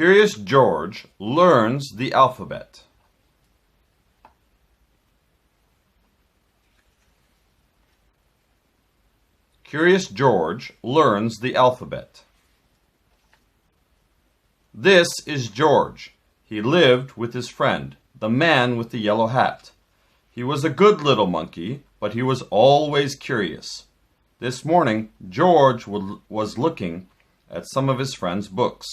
Curious George learns the alphabet. Curious George learns the alphabet. This is George. He lived with his friend, the man with the yellow hat. He was a good little monkey, but he was always curious. This morning, George was looking at some of his friend's books.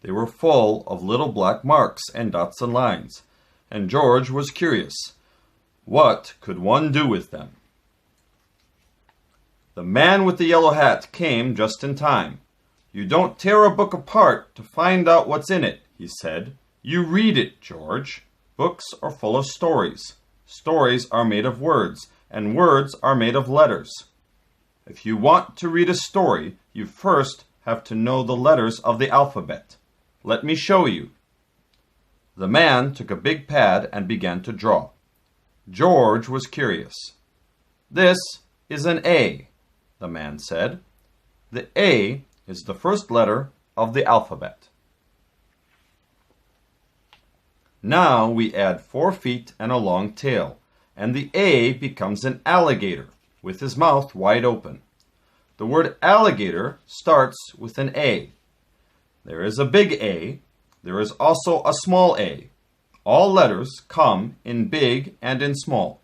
They were full of little black marks and dots and lines, and George was curious. What could one do with them? The man with the yellow hat came just in time. "You don't tear a book apart to find out what's in it," he said. "You read it, George. Books are full of stories. Stories are made of words, and words are made of letters. If you want to read a story, you first have to know the letters of the alphabet. Let me show you." The man took a big pad and began to draw. George was curious. "This is an A," the man said. "The A is the first letter of the alphabet." Now we add 4 feet and a long tail, and the A becomes an alligator with his mouth wide open. The word alligator starts with an A. There is a big A. There is also a small a. All letters come in big and in small.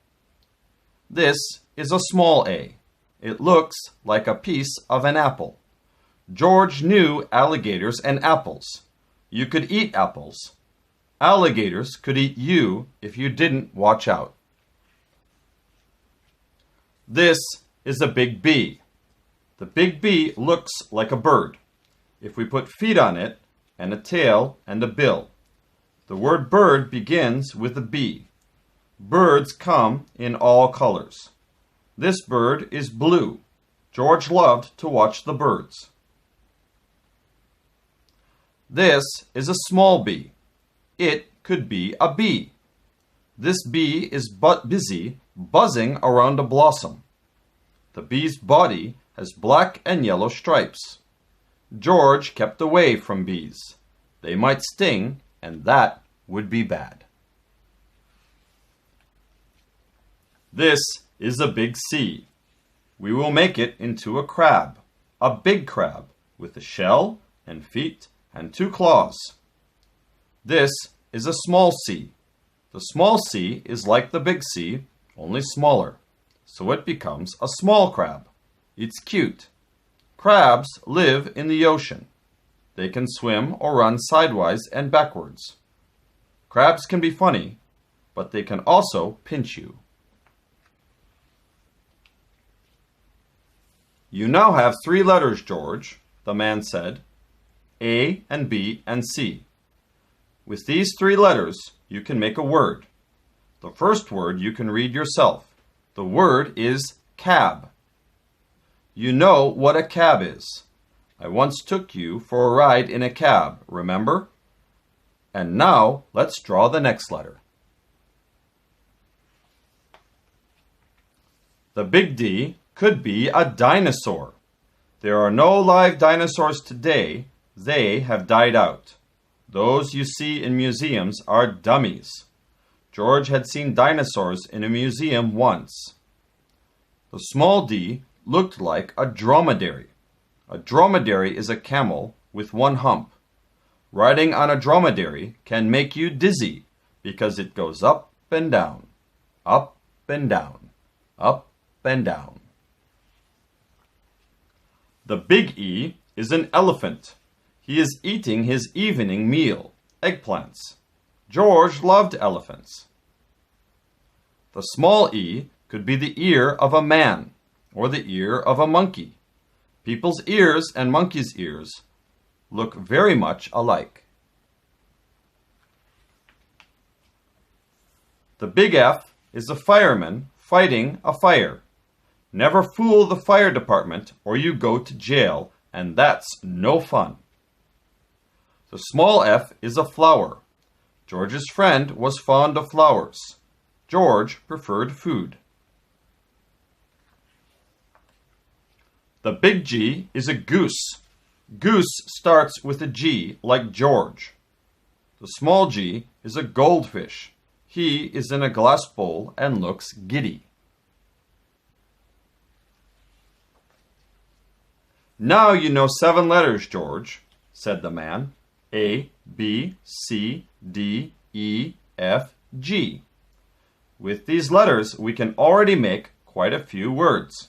This is a small a. It looks like a piece of an apple. George knew alligators and apples. You could eat apples. Alligators could eat you if you didn't watch out. This is a big B. The big B looks like a bird. If we put feet on it, and a tail and a bill. The word bird begins with a B. Birds come in all colors. This bird is blue. George loved to watch the birds. This is a small bee. It could be a bee. This bee is busy buzzing around a blossom. The bee's body has black and yellow stripes. George kept away from bees. They might sting, and that would be bad. This is a big C. We will make it into a crab, a big crab, with a shell and feet and 2 claws. This is a small c. The small c is like the big C, only smaller, so it becomes a small crab. It's cute. Crabs live in the ocean. They can swim or run sidewise and backwards. Crabs can be funny, but they can also pinch you. "You now have 3 letters, George," the man said. "A and B and C. With these 3 letters, you can make a word. The first word you can read yourself. The word is cab. You know what a cab is. I once took you for a ride in a cab, remember? And now let's draw the next letter. The big D could be a dinosaur. There are no live dinosaurs today. They have died out. Those you see in museums are dummies. George had seen dinosaurs in a museum once. The small d looked like a dromedary. A dromedary is a camel with 1 hump. Riding on a dromedary can make you dizzy because it goes up and down, up and down, up and down. The big E is an elephant. He is eating his evening meal, eggplants. George loved elephants. The small e could be the ear of a man or the ear of a monkey. People's ears and monkeys' ears look very much alike. The big F is a fireman fighting a fire. Never fool the fire department or you go to jail, and that's no fun. The small f is a flower. George's friend was fond of flowers. George preferred food. The big G is a goose. Goose starts with a G, like George. The small g is a goldfish. He is in a glass bowl and looks giddy. Now you know 7 letters, George, said the man. A, B, C, D, E, F, G. With these letters, we can already make quite a few words.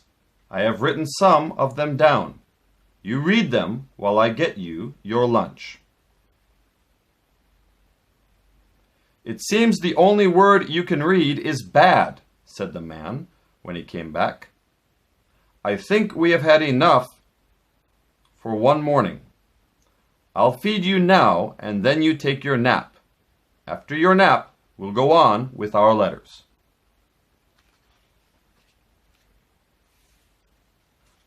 I have written some of them down. You read them while I get you your lunch. It seems the only word you can read is bad, said the man when he came back. I think we have had enough for one morning. I'll feed you now and then you take your nap. After your nap, we'll go on with our letters.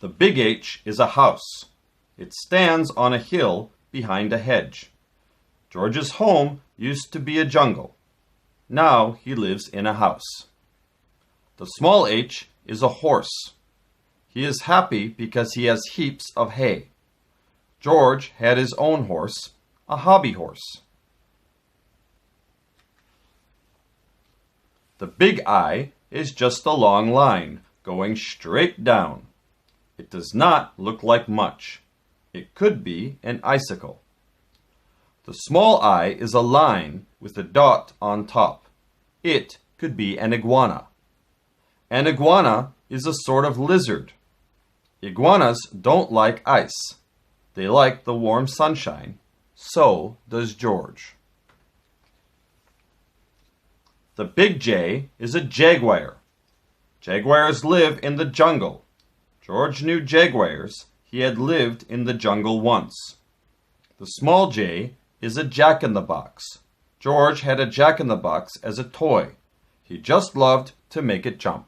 The big H is a house. It stands on a hill behind a hedge. George's home used to be a jungle. Now he lives in a house. The small h is a horse. He is happy because he has heaps of hay. George had his own horse, a hobby horse. The big I is just a long line going straight down. It does not look like much. It could be an icicle. The small I is a line with a dot on top. It could be an iguana. An iguana is a sort of lizard. Iguanas don't like ice. They like the warm sunshine. So does George. The big J is a jaguar. Jaguars live in the jungle. George knew jaguars. He had lived in the jungle once. The small j is a jack-in-the-box. George had a jack-in-the-box as a toy. He just loved to make it jump.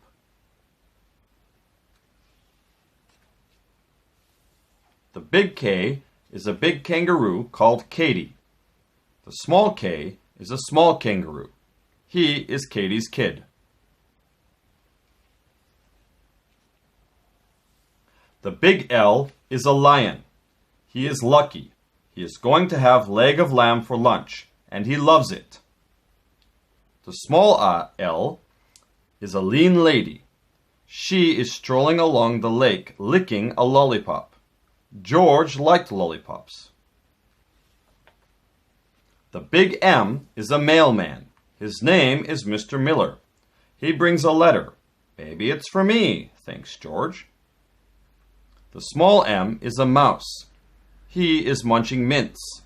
The big K is a big kangaroo called Katie. The small k is a small kangaroo. He is Katie's kid. The big L is a lion. He is lucky. He is going to have leg of lamb for lunch, and he loves it. The small L is a lean lady. She is strolling along the lake licking a lollipop. George liked lollipops. The big M is a mailman. His name is Mr. Miller. He brings a letter. Maybe it's for me, thinks George. The small m is a mouse. He is munching mints.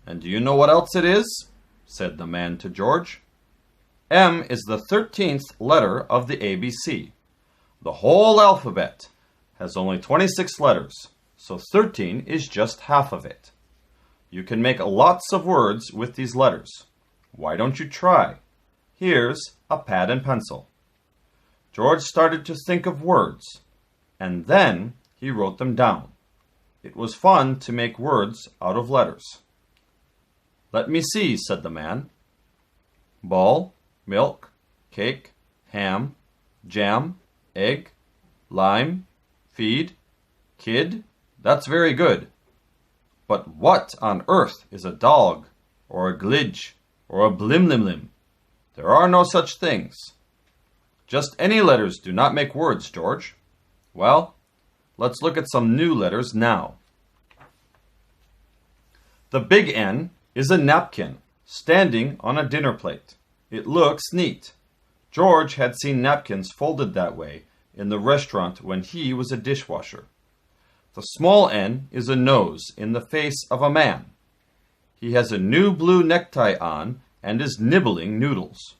And do you know what else it is? Said the man to George. M is the 13th letter of the ABC. The whole alphabet has only 26 letters, so 13 is just half of it. You can make lots of words with these letters. Why don't you try? Here's a pad and pencil. George started to think of words, and then he wrote them down. It was fun to make words out of letters. Let me see, said the man. Ball, milk, cake, ham, jam, egg, lime, feed, kid. That's very good. But what on earth is a dog, or a glidge, or a blimlimlim? There are no such things. Just any letters do not make words, George. Well, let's look at some new letters now. The big N is a napkin standing on a dinner plate. It looks neat. George had seen napkins folded that way in the restaurant when he was a dishwasher. The small n is a nose in the face of a man. He has a new blue necktie on and is nibbling noodles.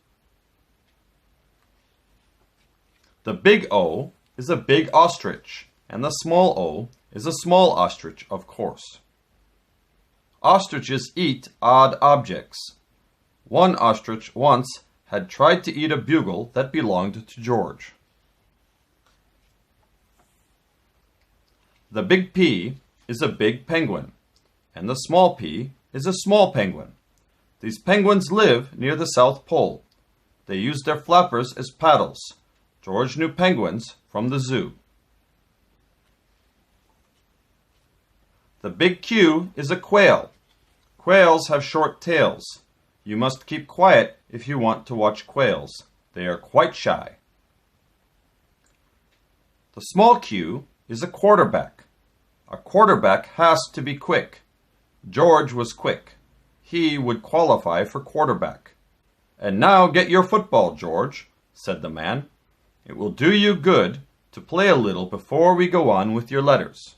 The big O is a big ostrich, and the small o is a small ostrich, of course. Ostriches eat odd objects. One ostrich once had tried to eat a bugle that belonged to George. The big P is a big penguin, and the small p is a small penguin. These penguins live near the South Pole. They use their flappers as paddles. George knew penguins from the zoo. The big Q is a quail. Quails have short tails. You must keep quiet if you want to watch quails. They are quite shy. The small q is a quarterback. A quarterback has to be quick. George was quick. He would qualify for quarterback. "And now get your football, George," said the man. "It will do you good to play a little before we go on with your letters."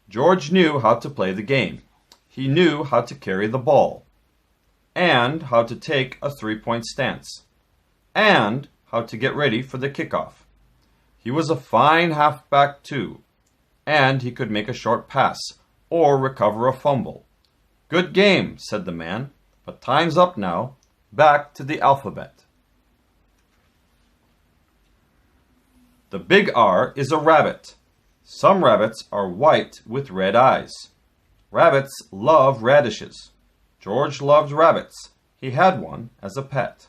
George knew how to play the game. He knew how to carry the ball, and how to take a three-point stance, and how to get ready for the kickoff. He was a fine halfback too, and he could make a short pass or recover a fumble. "Good game," said the man, "but time's up now. Back to the alphabet." The big R is a rabbit. Some rabbits are white with red eyes. Rabbits love radishes. George loved rabbits. He had one as a pet.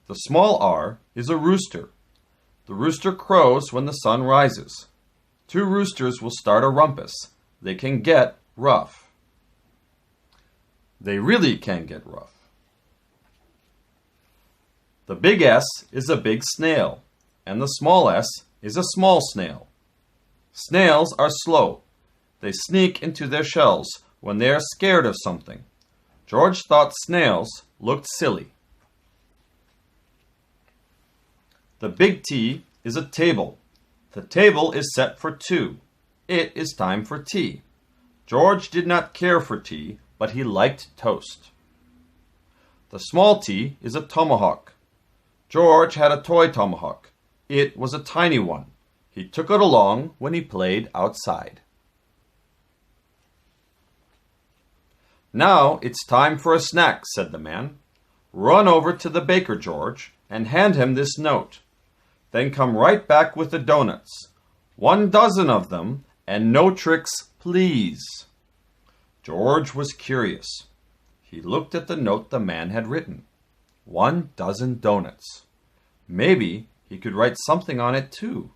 The small r is a rooster. The rooster crows when the sun rises. Two roosters will start a rumpus. They can get rough. They really can get rough. The big S is a big snail, and the small s is a small snail. Snails are slow. They sneak into their shells when they are scared of something. George thought snails looked silly. The big T is a table. The table is set for two. It is time for tea. George did not care for tea, but he liked toast. The small t is a tomahawk. George had a toy tomahawk. It was a tiny one. He took it along when he played outside. "Now it's time for a snack," said the man. "Run over to the baker, George, and hand him this note. Then come right back with the donuts. 1 dozen of them, and no tricks, please." George was curious. He looked at the note the man had written. 1 dozen donuts. Maybe he could write something on it too.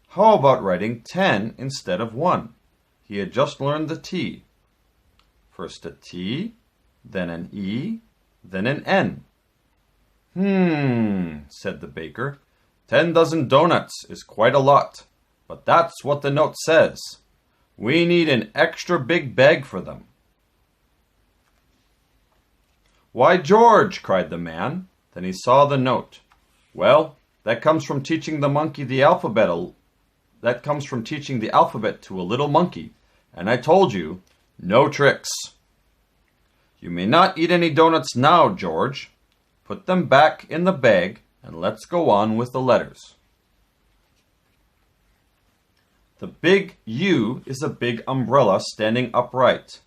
How about writing 10 instead of 1? He had just learned the T. First a T, then an E, then an N. Said the baker. 10 dozen donuts is quite a lot, but that's what the note says. We need an extra big bag for them." "Why, George!" cried the man. Then he saw the note. "Well, that comes from teaching the monkey the alphabet. That comes from teaching the alphabet to a little monkey. And I told you, no tricks. You may not eat any donuts now, George. Put them back in the bag and let's go on with the letters." The big U is a big umbrella standing upright.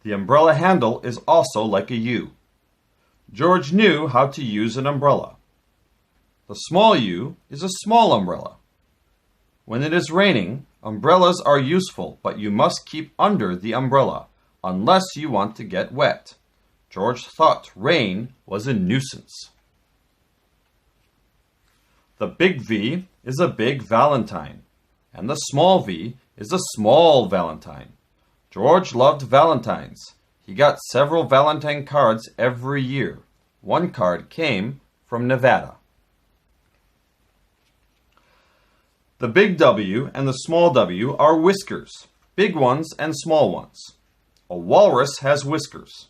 The umbrella handle is also like a U. George knew how to use an umbrella. The small U is a small umbrella. When it is raining, umbrellas are useful, but you must keep under the umbrella, unless you want to get wet. George thought rain was a nuisance. The big V is a big Valentine, and the small V is a small Valentine. George loved Valentines. He got several Valentine cards every year. One card came from Nevada. The big W and the small w are whiskers, big ones and small ones. A walrus has whiskers.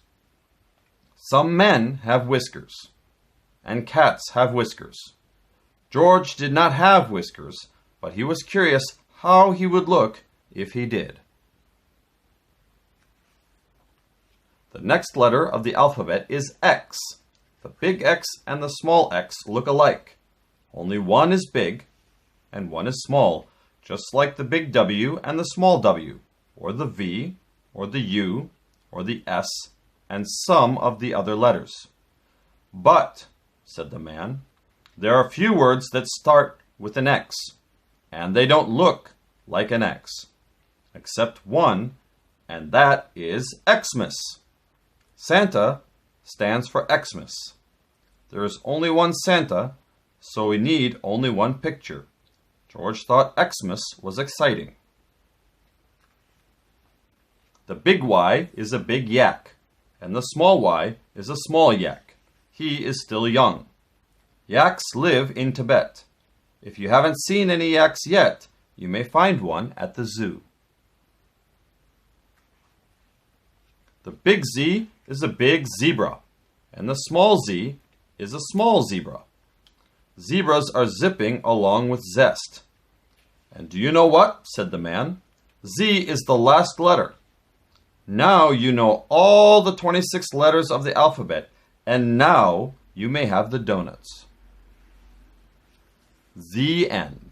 Some men have whiskers, and cats have whiskers. George did not have whiskers, but he was curious how he would look if he did. The next letter of the alphabet is X. The big X and the small x look alike. Only one is big and one is small, just like the big W and the small w, or the V, or the U, or the S, and some of the other letters. "But," said the man, "there are few words that start with an X, and they don't look like an X, except one, and that is Xmas. Santa stands for Xmas. There is only one Santa, so we need only one picture. George thought Xmas was exciting. The big Y is a big yak, and the small y is a small yak. He is still young. Yaks live in Tibet. If you haven't seen any yaks yet, you may find one at the zoo. The big Z is a big zebra, and the small z is a small zebra. Zebras are zipping along with zest. And do you know what? Said the man. Z is the last letter. Now you know all the 26 letters of the alphabet, and now you may have the donuts. The end.